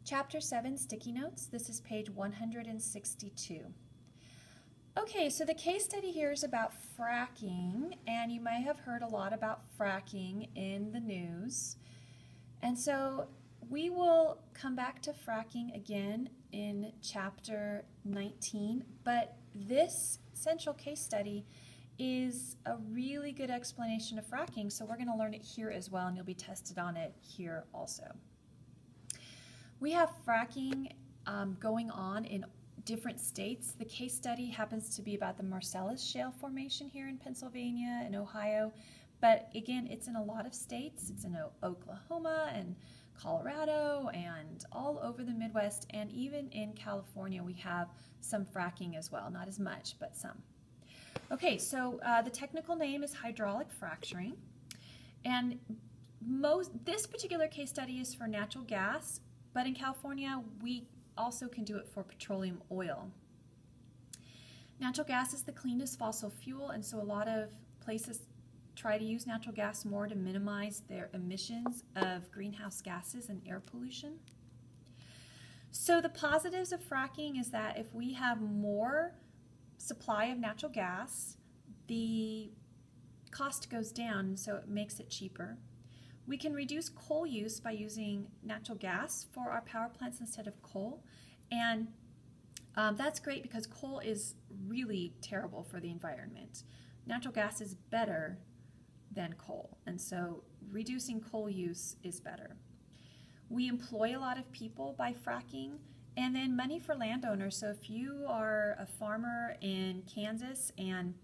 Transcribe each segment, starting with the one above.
Chapter 7, Sticky Notes. This is page 162. Okay, so the case study here is about fracking, and you may have heard a lot about fracking in the news. And so we will come back to fracking again in chapter 19, but this central case study is a really good explanation of fracking, so we're going to learn it here as well, and you'll be tested on it here also. We have fracking going on in different states. The case study happens to be about the Marcellus Shale Formation here in Pennsylvania and Ohio, but again, it's in a lot of states. It's in Oklahoma and Colorado and all over the Midwest, and even in California we have some fracking as well. Not as much, but some. Okay, so the technical name is hydraulic fracturing, and this particular case study is for natural gas, but in California we also can do it for petroleum oil. Natural gas is the cleanest fossil fuel, and so a lot of places try to use natural gas more to minimize their emissions of greenhouse gases and air pollution. So the positives of fracking is that if we have more supply of natural gas, the cost goes down, so it makes it cheaper. We can reduce coal use by using natural gas for our power plants instead of coal, and that's great because coal is really terrible for the environment. Natural gas is better than coal, and so reducing coal use is better. We employ a lot of people by fracking, and then money for landowners. So if you are a farmer in Kansas and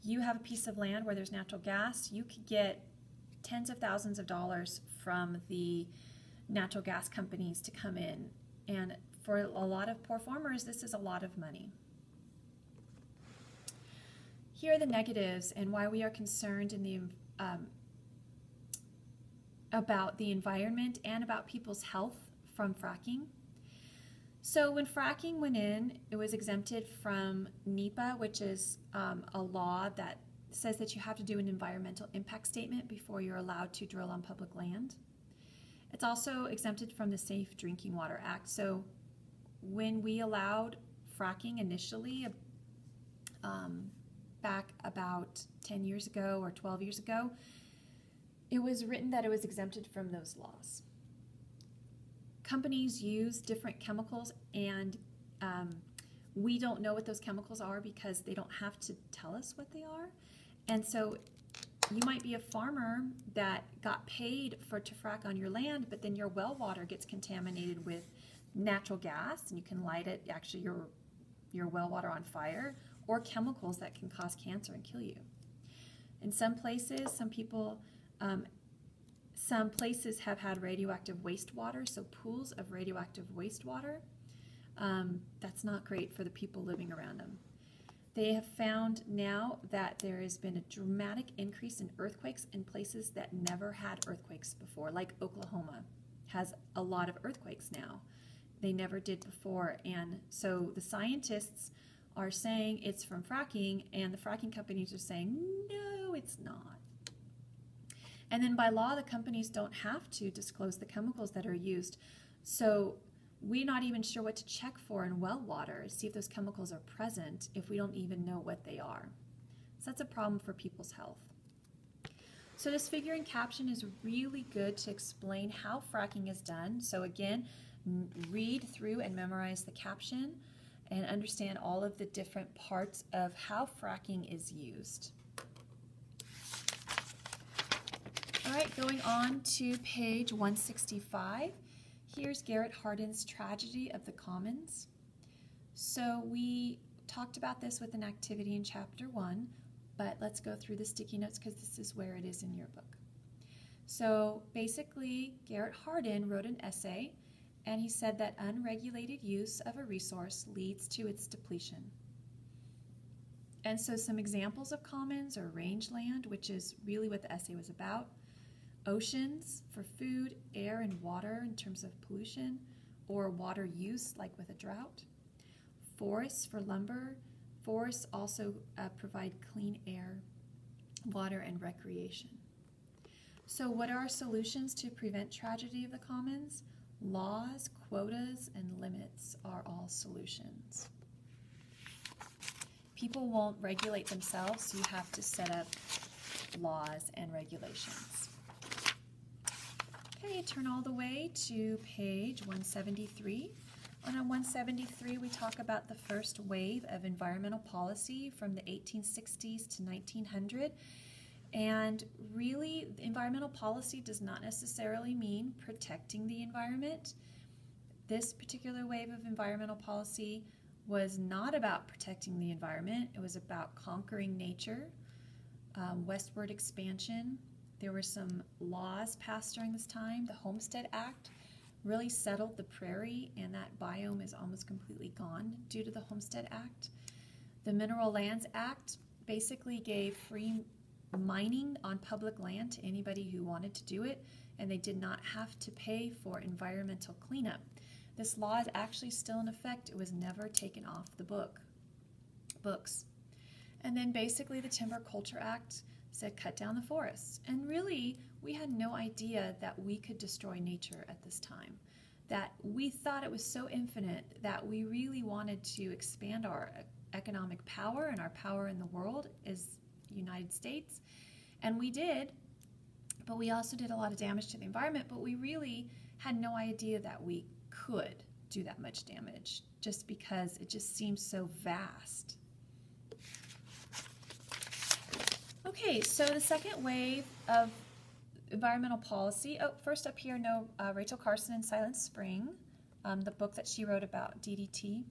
you have a piece of land where there's natural gas, you could get tens of thousands of dollars from the natural gas companies to come in, and for a lot of poor farmers this is a lot of money. Here are the negatives and why we are concerned in the about the environment and about people's health from fracking. So when fracking went in, it was exempted from NEPA, which is a law that says that you have to do an environmental impact statement before you're allowed to drill on public land. It's also exempted from the Safe Drinking Water Act. So when we allowed fracking initially, back about 10 years ago or 12 years ago, it was written that it was exempted from those laws. Companies use different chemicals, and we don't know what those chemicals are because they don't have to tell us what they are. And so you might be a farmer that got paid to frack on your land, but then your well water gets contaminated with natural gas, and you can light it, actually your well water on fire, or chemicals that can cause cancer and kill you. In some places, some places have had radioactive wastewater, so pools of radioactive wastewater. That's not great for the people living around them. They have found now that there has been a dramatic increase in earthquakes in places that never had earthquakes before, like Oklahoma has a lot of earthquakes now. They never did before, and so the scientists are saying it's from fracking, and the fracking companies are saying, no, it's not. And then by law, the companies don't have to disclose the chemicals that are used. So we're not even sure what to check for in well water, see if those chemicals are present if we don't even know what they are. So that's a problem for people's health. So this figure in caption is really good to explain how fracking is done. So again, read through and memorize the caption and understand all of the different parts of how fracking is used. All right, going on to page 165. Here's Garrett Hardin's Tragedy of the Commons. So we talked about this with an activity in chapter 1, but let's go through the sticky notes because this is where it is in your book. So basically, Garrett Hardin wrote an essay, and he said that unregulated use of a resource leads to its depletion. And so some examples of commons are rangeland, which is really what the essay was about, oceans for food, air, and water in terms of pollution or water use, like with a drought, forests for lumber. Forests also provide clean air, water, and recreation. So what are our solutions to prevent tragedy of the commons? Laws, quotas, and limits are all solutions. People won't regulate themselves, so you have to set up laws and regulations. Okay, turn all the way to page 173. On 173, we talk about the first wave of environmental policy from the 1860s to 1900. And really, environmental policy does not necessarily mean protecting the environment. This particular wave of environmental policy was not about protecting the environment. It was about conquering nature, westward expansion. There were some laws passed during this time. The Homestead Act really settled the prairie, and that biome is almost completely gone due to the Homestead Act. The Mineral Lands Act basically gave free mining on public land to anybody who wanted to do it, and they did not have to pay for environmental cleanup. This law is actually still in effect. It was never taken off the books. And then basically the Timber Culture Act said cut down the forests. And really, we had no idea that we could destroy nature at this time. That we thought it was so infinite that we really wanted to expand our economic power and our power in the world as United States. And we did, but we also did a lot of damage to the environment, but we really had no idea that we could do that much damage just because it just seems so vast. Okay, so the second wave of environmental policy, first up here, Rachel Carson in Silent Spring, the book that she wrote about DDT.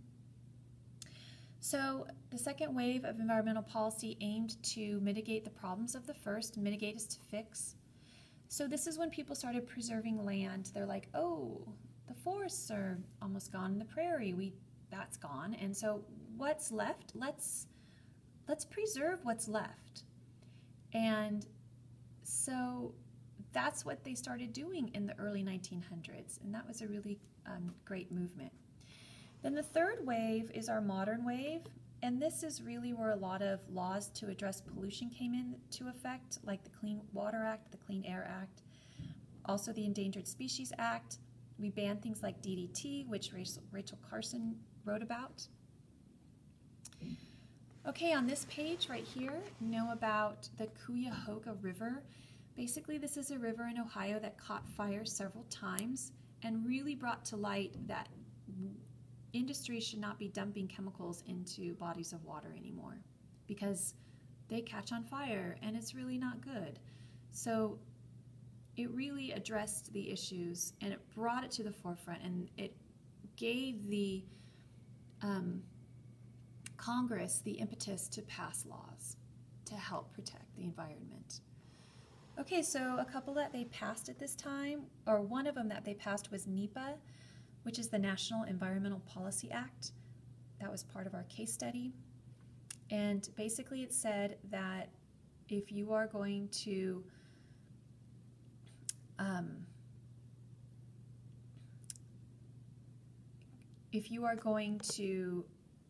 So the second wave of environmental policy aimed to mitigate the problems of the first. Mitigate is to fix. So this is when people started preserving land. They're like, oh, the forests are almost gone in the prairie. That's gone. And so what's left? Let's preserve what's left. And so that's what they started doing in the early 1900s. And that was a really great movement. Then the third wave is our modern wave, and this is really where a lot of laws to address pollution came into effect, like the Clean Water Act, the Clean Air Act, also the Endangered Species Act. We banned things like DDT, which Rachel Carson wrote about. Okay, on this page right here, know about the Cuyahoga River. Basically, this is a river in Ohio that caught fire several times and really brought to light that industry should not be dumping chemicals into bodies of water anymore because they catch on fire and it's really not good. So it really addressed the issues and it brought it to the forefront, and it gave the Congress the impetus to pass laws to help protect the environment. Okay, so a couple that they passed at this time, or one of them that they passed was NEPA, which is the National Environmental Policy Act. That was part of our case study. And basically it said that if you are going to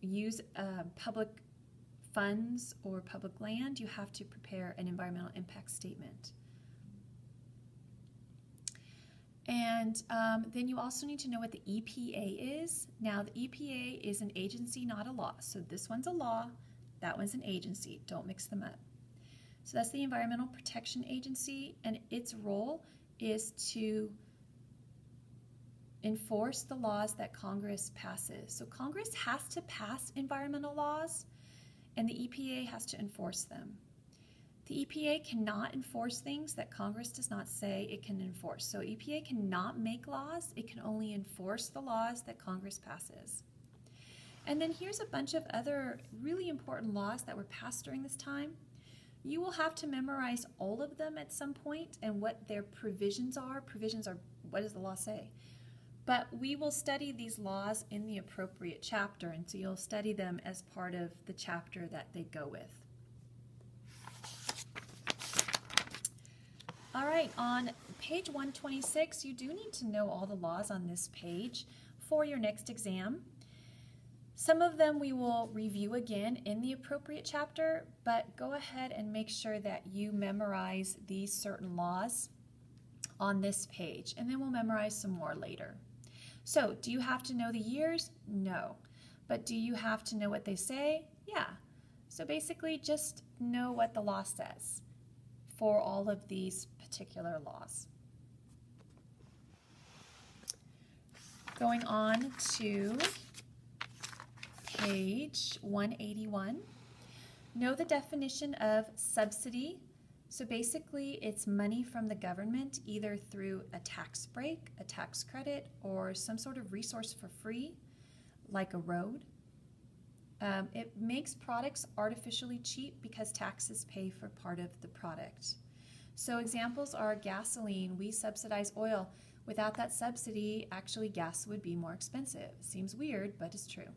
use public funds or public land, you have to prepare an environmental impact statement. And then you also need to know what the EPA is. Now, the EPA is an agency, not a law. So this one's a law, that one's an agency. Don't mix them up. So that's the Environmental Protection Agency, and its role is to enforce the laws that Congress passes. So Congress has to pass environmental laws, and the EPA has to enforce them. The EPA cannot enforce things that Congress does not say it can enforce. So EPA cannot make laws, it can only enforce the laws that Congress passes. And then here's a bunch of other really important laws that were passed during this time. You will have to memorize all of them at some point and what their provisions are. Provisions are, what does the law say? But we will study these laws in the appropriate chapter, and so you'll study them as part of the chapter that they go with. All right, on page 126, you do need to know all the laws on this page for your next exam. Some of them we will review again in the appropriate chapter, but go ahead and make sure that you memorize these certain laws on this page, and then we'll memorize some more later. So, do you have to know the years? No. But do you have to know what they say? Yeah. So basically just know what the law says for all of these particular laws. Going on to page 181. Know the definition of subsidy. So basically it's money from the government either through a tax break, a tax credit, or some sort of resource for free, like a road. It makes products artificially cheap because taxes pay for part of the product. So examples are gasoline. We subsidize oil. Without that subsidy, actually gas would be more expensive. Seems weird, but it's true.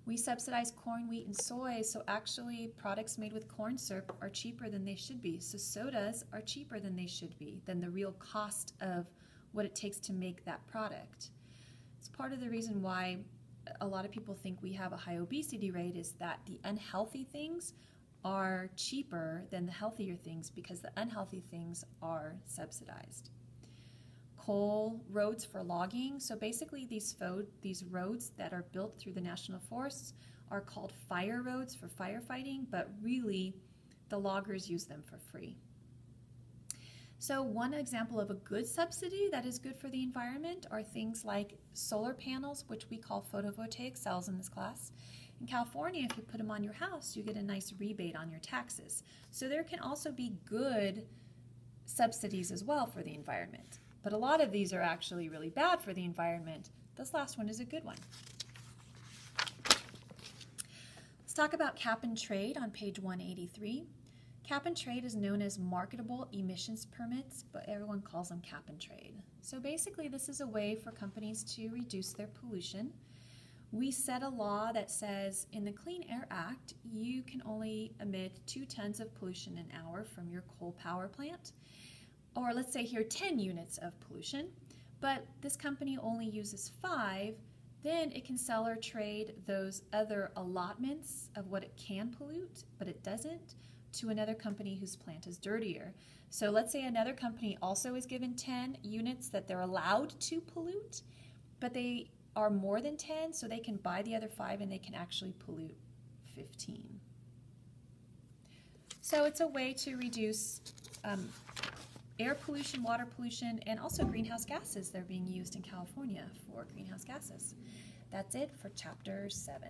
We subsidize corn, wheat, and soy, so actually products made with corn syrup are cheaper than they should be. So sodas are cheaper than they should be, than the real cost of what it takes to make that product. It's part of the reason why a lot of people think we have a high obesity rate is that the unhealthy things are cheaper than the healthier things because the unhealthy things are subsidized. Coal roads for logging. So basically these roads that are built through the national forests are called fire roads for firefighting, but really the loggers use them for free. So one example of a good subsidy that is good for the environment are things like solar panels, which we call photovoltaic cells in this class. In California, if you put them on your house, you get a nice rebate on your taxes. So there can also be good subsidies as well for the environment. But a lot of these are actually really bad for the environment. This last one is a good one. Let's talk about cap and trade on page 183. Cap and trade is known as marketable emissions permits, but everyone calls them cap and trade. So basically this is a way for companies to reduce their pollution. We set a law that says in the Clean Air Act, you can only emit 2 tons of pollution an hour from your coal power plant. Or let's say here 10 units of pollution, but this company only uses 5, then it can sell or trade those other allotments of what it can pollute, but it doesn't, to another company whose plant is dirtier. So let's say another company also is given 10 units that they're allowed to pollute, but they are more than 10, so they can buy the other 5 and they can actually pollute 15. So it's a way to reduce air pollution, water pollution, and also greenhouse gases. They're being used in California for greenhouse gases. That's it for Chapter 7.